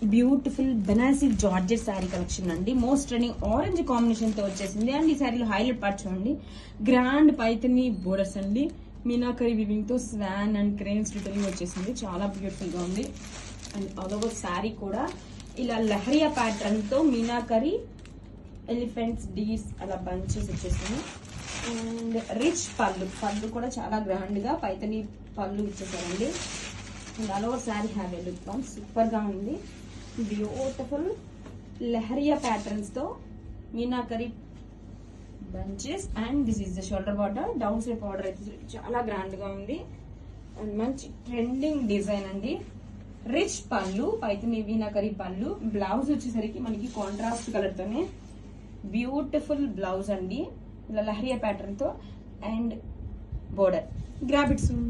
Beautiful Banarasi georgette sari collection అండి. Most trending orange combination తో వచ్చేసింది. అండ్ ఈ శారీలో హైలైట్ పార్ట్ చూడండి, గ్రాండ్ పైథనీ బోర్డర్స్ అండి, మీనాకరీ వివింగ్ తో స్వాన్ అండ్ క్రేన్స్ డీటెయిలింగ్ వచ్చేసింది. చాలా బ్యూటిఫుల్ గా ఉంది. అండ్ ఆల్ ఓవర్ శారీ కూడా ఇలా లహరియా ప్యాటర్న్ తో మీనాకరీ ఎలిఫెంట్స్ డీర్స్ అలా బంచెస్ వచ్చేసింది. అండ్ రిచ్ పళ్ళు కూడా చాలా గ్రాండ్ గా పైథనీ పళ్ళు ఇచ్చేసారండి. And all over saree have a look super గా ఉంది. బ్యూటిఫుల్ లహరియా ప్యాటర్న్స్ తో meenakari bunches. And this is the shoulder border, down side border అయితే చాలా గ్రాండ్ గా ఉంది. అండ్ మంచి ట్రెండింగ్ డిజైన్ అండి. రిచ్ పళ్ళు, పైథనీ మీనాకరీ పళ్ళు. బ్లౌజ్ వచ్చేసరికి మనకి కాంట్రాస్ట్ కలర్ తోనే బ్యూటిఫుల్ బ్లౌజ్ అండి, ఇలా లహరియా ప్యాటర్న్ తో. And border grab it soon.